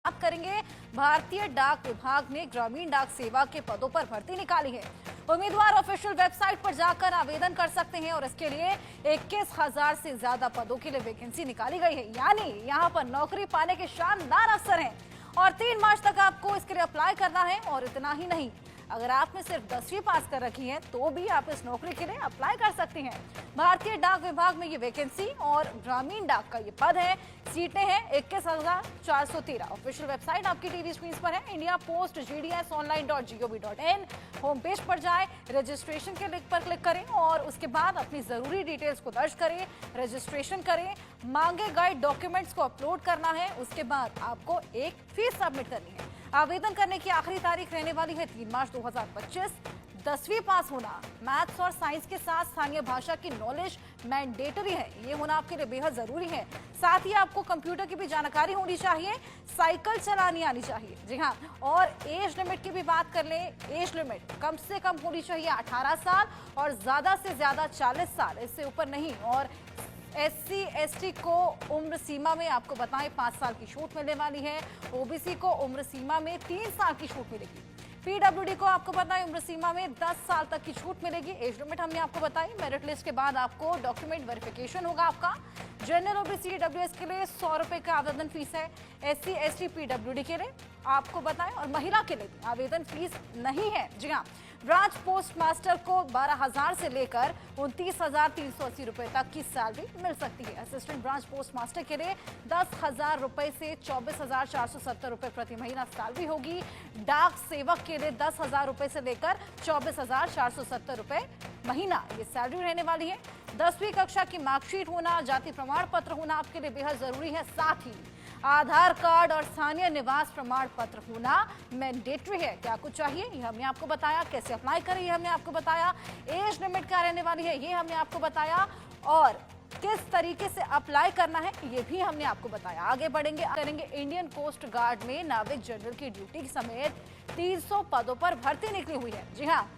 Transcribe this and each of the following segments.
बात करेंगे। भारतीय डाक विभाग ने ग्रामीण डाक सेवा के पदों पर भर्ती निकाली है। उम्मीदवार ऑफिशियल वेबसाइट पर जाकर आवेदन कर सकते हैं और इसके लिए 21,000 से ज्यादा पदों के लिए वैकेंसी निकाली गई है। यानी यहां पर नौकरी पाने के शानदार अवसर हैं और 3 मार्च तक आपको इसके लिए अप्लाई करना है। और इतना ही नहीं, अगर आपने सिर्फ 10वीं पास कर रखी है तो भी आप इस नौकरी के लिए अप्लाई कर सकती हैं। भारतीय डाक विभाग में ये वैकेंसी और ग्रामीण डाक का ये पद है। सीटें हैं 21,413। ऑफिशियल वेबसाइट आपकी टीवी स्क्रीन पर है, India post gdsonline.gov.in। Home page पर जाएं, रजिस्ट्रेशन के लिंक पर क्लिक करें और उसके बाद अपनी जरूरी डिटेल्स को दर्ज करें, रजिस्ट्रेशन करें, मांगे गए डॉक्यूमेंट्स को अपलोड करना है। उसके बाद आपको एक फीस सबमिट करनी है। आवेदन करने की आखिरी तारीख रहने वाली है 3 मार्च 2025। 10वीं पास होना, मैथ्स और साइंस के साथ स्थानीय भाषा की नॉलेज मैंडेटरी है। ये होना आपके लिए बेहद जरूरी है। साथ ही आपको कंप्यूटर की भी जानकारी होनी चाहिए, साइकिल चलानी आनी चाहिए। जी हाँ, और एज लिमिट की भी बात कर लें, एज लिमिट कम से कम होनी चाहिए 18 साल और ज्यादा से ज्यादा 40 साल, इससे ऊपर नहीं। और SC ST को उम्र सीमा में आपको बताएं 5 साल की छूट मिलने वाली है। OBC को उम्र सीमा में 3 साल की छूट मिलेगी। PWD को आपको बताएं उम्र सीमा में 10 साल तक की छूट मिलेगी। एज लिमिट हमने आपको बताई। मेरिट लिस्ट के बाद आपको डॉक्यूमेंट वेरिफिकेशन होगा आपका। जनरल OBC EWS के लिए 100 रुपए का आवेदन फीस है। SC ST PWD के लिए आपको बताएं और महिला के लिए आवेदन फीस नहीं है। जी हाँ, ब्रांच पोस्ट मास्टर को 12,000 से लेकर 29,380 रुपए तक की सैलरी मिल सकती है। असिस्टेंट ब्रांच पोस्ट मास्टर के लिए 10,000 रुपए से 24,470 रुपए प्रति महीना सैलरी होगी। डाक सेवक के लिए 10,000 रुपए से लेकर 24,470 रुपए महीना ये सैलरी रहने वाली है। 10वीं कक्षा की मार्कशीट होना, जाति प्रमाण पत्र होना आपके लिए बेहद जरूरी है। साथ ही आधार कार्ड और स्थानीय निवास प्रमाण पत्र होना मैंडेटरी है। क्या कुछ चाहिए ये हमने आपको बताया, कैसे अप्लाई करें ये हमने आपको बताया, एज लिमिट क्या रहने वाली है ये हमने आपको बताया और किस तरीके से अप्लाई करना है ये भी हमने आपको बताया। आगे बढ़ेंगे, करेंगे इंडियन कोस्ट गार्ड में नाविक जनरल की ड्यूटी समेत 300 पदों पर भर्ती निकली हुई है। जी हाँ,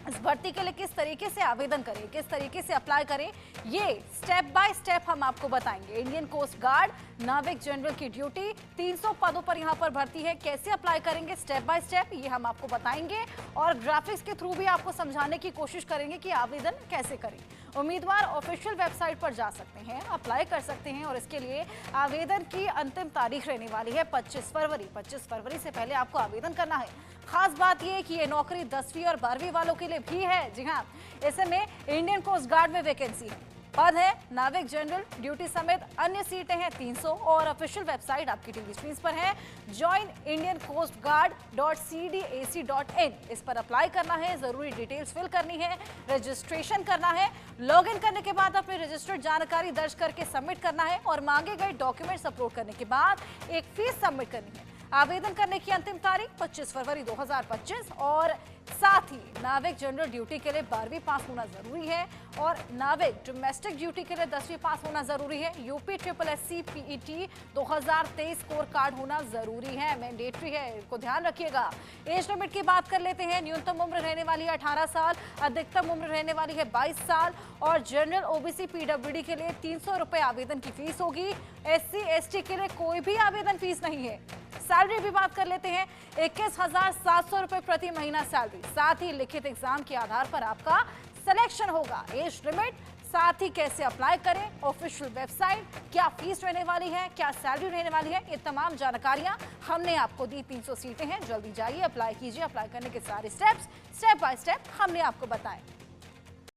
इस भर्ती के लिए किस तरीके से आवेदन करें, किस तरीके से अप्लाई करें, ये स्टेप बाय स्टेप हम आपको बताएंगे। इंडियन कोस्ट गार्ड नाविक जनरल की ड्यूटी 300 पदों पर यहां पर भर्ती है। कैसे अप्लाई करेंगे स्टेप बाय स्टेप ये हम आपको बताएंगे और ग्राफिक्स के थ्रू भी आपको समझाने की कोशिश करेंगे कि आवेदन कैसे करें। उम्मीदवार ऑफिशियल वेबसाइट पर जा सकते हैं, अप्लाई कर सकते हैं और इसके लिए आवेदन की अंतिम तारीख रहने वाली है 25 फरवरी। 25 फरवरी से पहले आपको आवेदन करना है। खास बात यह कि ये नौकरी 10वीं और 12वीं वालों के लिए भी है। जी हाँ, ऐसे में इंडियन कोस्ट गार्ड में वैकेंसी है, पद है नाविक जनरल, ड्यूटी समेत अन्य सीटें हैं 300 और ऑफिशियल वेबसाइट आपकी टीवी स्क्रीन पर है, joinindiancoastguard.cdac.in। इस पर अप्लाई करना है, जरूरी डिटेल्स फिल करनी है, रजिस्ट्रेशन करना है। लॉगिन करने के बाद अपनी रजिस्टर्ड जानकारी दर्ज करके सबमिट करना है और मांगे गए डॉक्यूमेंट्स अपलोड करने के बाद एक फीस सबमिट करनी है। आवेदन करने की अंतिम तारीख 25 फरवरी 2025 और साथ ही नाविक जनरल ड्यूटी के लिए 12वीं पास होना जरूरी है और नाविक डोमेस्टिक ड्यूटी के लिए 10वीं पास होना जरूरी है। UP SSSC PET 2023 score card होना जरूरी है, मैंडेटरी है, इसको ध्यान रखिएगा। एज लिमिट की बात कर लेते हैं। न्यूनतम उम्र रहने वाली है 18 साल, अधिकतम उम्र रहने वाली है 22 साल और जनरल OBC PWD के लिए 300 रुपए आवेदन की फीस होगी। SC ST के लिए कोई भी आवेदन फीस नहीं है। सैलरी भी बात कर लेते हैं, 21,700 रुपए प्रति महीना सैलरी। साथ ही लिखित एग्जाम के आधार पर आपका सिलेक्शन होगा। एज लिमिट, साथ ही कैसे अप्लाई करें, ऑफिशियल वेबसाइट, क्या फीस रहने वाली है, क्या सैलरी रहने वाली है, ये तमाम जानकारियां हमने आपको दी। 300 सीटें हैं, जल्दी जाइए अप्लाई कीजिए। अप्लाई करने के सारे स्टेप्स स्टेप बाय स्टेप हमने आपको बताए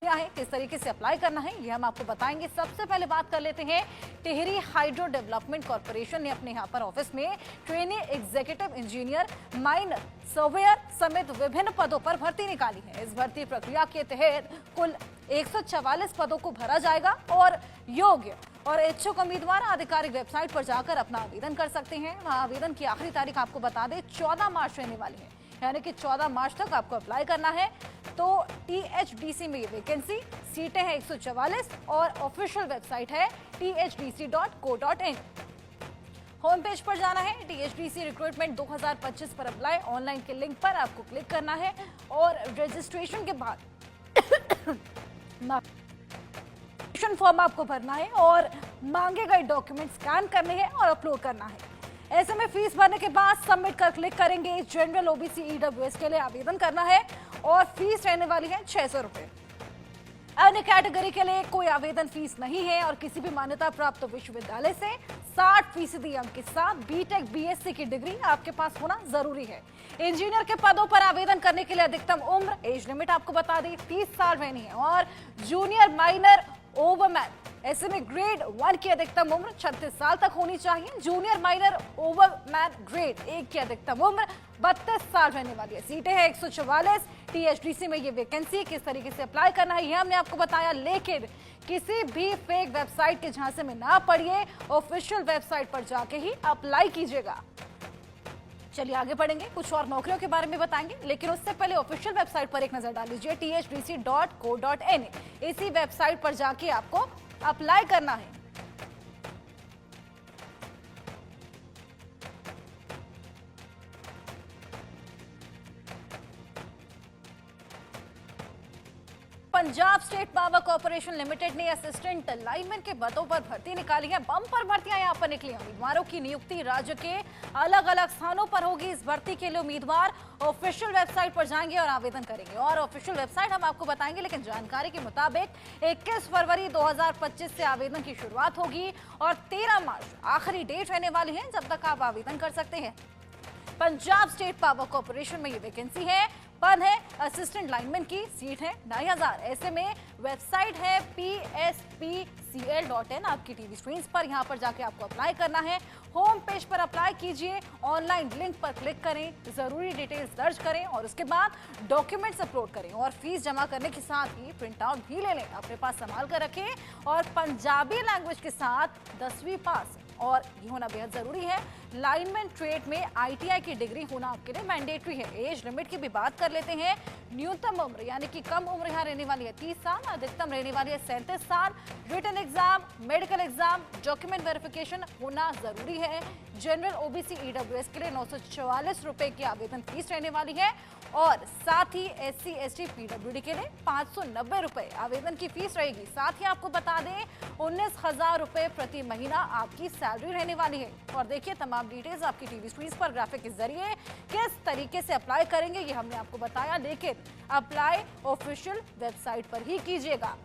है, किस तरीके से अप्लाई करना है ये हम आपको बताएंगे। सबसे पहले बात कर लेते हैं, टिहरी हाइड्रो डेवलपमेंट कॉर्पोरेशन ने अपने यहाँ पर ऑफिस में trainee executive engineer, minor surveyor समेत विभिन्न पदों पर भर्ती निकाली है। इस भर्ती प्रक्रिया के तहत कुल 144 पदों को भरा जाएगा और योग्य और इच्छुक उम्मीदवार आधिकारिक वेबसाइट पर जाकर अपना आवेदन कर सकते हैं। वहाँ आवेदन की आखिरी तारीख आपको बता दें 14 मार्च रहने वाली है, यानी कि 14 मार्च तक आपको अप्लाई करना है। तो THDC में ये वैकेंसी, सीटें हैं 144 और ऑफिशियल वेबसाइट है thdc.co.in। होम पेज पर जाना है, THDC रिक्रूटमेंट 2025 पर अप्लाई, ऑनलाइन के लिंक पर आपको क्लिक करना है और रजिस्ट्रेशन के बाद फॉर्म आपको भरना है और मांगे गए डॉक्यूमेंट स्कैन करने हैं और अपलोड करना है। ऐसे में फीस भरने के बाद सबमिट कर क्लिक करेंगे। जनरल ओबीसी ईडब्ल्यूएस के लिए आवेदन करना है और फीस रहने वाली है 600 रुपए। अन्य कैटेगरी के लिए कोई आवेदन फीस नहीं है और किसी भी मान्यता प्राप्त विश्वविद्यालय से 60% अंक के साथ बीटेक बीएससी की डिग्री आपके पास होना जरूरी है। इंजीनियर के पदों पर आवेदन करने के लिए अधिकतम उम्र, एज लिमिट आपको बता दें 30 साल रहनी है और जूनियर माइनर ओवरमैन ऐसे में ग्रेड 1 की अधिकतम उम्र 36 साल तक होनी चाहिए। जूनियर माइनर ओवरमैन ग्रेड 1 की अधिकतम उम्र 32 साल रहने वाली है। सीटें हैं 144। टीएचडीसी में ये वैकेंसी किस तरीके से अप्लाई करना है ये हमने आपको बताया, लेकिन किसी भी फेक वेबसाइट के झांसे में ना पड़िए, ऑफिशियल वेबसाइट पर जाके ही अप्लाई कीजिएगा। चलिए आगे बढ़ेंगे, कुछ और नौकरियों के बारे में बताएंगे, लेकिन उससे पहले ऑफिशियल वेबसाइट पर एक नजर डाल लीजिए thdc.co.in। इसी वेबसाइट पर जाके आपको अप्लाई करना है। Punjab state power corporation limited ने असिस्टेंट लाइनमैन के पदों पर भर्ती निकाली है। बम्पर भर्तियां यहां पर निकली हैं। उम्मीदवारों की नियुक्ति राज्य के अलग अलग स्थानों पर होगी। इस भर्ती के लिए उम्मीदवार ऑफिशियल वेबसाइट पर जाएंगे और आवेदन करेंगे और ऑफिशियल वेबसाइट हम आपको बताएंगे, लेकिन जानकारी के मुताबिक 21 फरवरी 2025 से आवेदन की शुरुआत होगी और 13 मार्च आखिरी डेट रहने वाली है जब तक आप आवेदन कर सकते हैं। पंजाब स्टेट पावर कॉर्पोरेशन में ये वैकेंसी है। पद है असिस्टेंट लाइनमैन की, सीट है 9,000। ऐसे में वेबसाइट है pspcl.in आपकी टीवी स्क्रीन पर। यहां पर जाके आपको अप्लाई करना है। होम पेज पर अप्लाई कीजिए, ऑनलाइन लिंक पर क्लिक करें, जरूरी डिटेल्स दर्ज करें और उसके बाद डॉक्यूमेंट्स अपलोड करें और फीस जमा करने के साथ ही प्रिंट आउट भी ले लें, अपने पास संभाल कर रखें। और पंजाबी लैंग्वेज के साथ 10वीं पास और ये होना बेहद जरूरी है। लाइनमैन ट्रेड में आईटीआई की डिग्री होना आपके लिए मैंडेटरी है। एज लिमिट की भी बात कर लेते हैं। न्यूनतम उम्र यानी कि कम उम्र यहाँ रहने वाली है 30 साल, अधिकतम रहने वाली है 37 साल। Written exam, medical exam, document verification होना जरूरी है। जनरल ओबीसी ईडब्ल्यूएस के लिए 944 रुपए की आवेदन फीस रहने वाली है और साथ ही एससी एसटी पीडब्ल्यूडी के लिए 590 रुपए आवेदन की फीस रहेगी। साथ ही आपको बता दें 19,000 रुपए प्रति महीना आपकी सैलरी रहने वाली है। और देखिए तमाम डिटेल्स आपकी टीवी स्क्रीन पर ग्राफिक के जरिए किस तरीके से अप्लाई करेंगे ये हमने आपको बताया, लेकिन अप्लाई ऑफिशियल वेबसाइट पर ही कीजिएगा।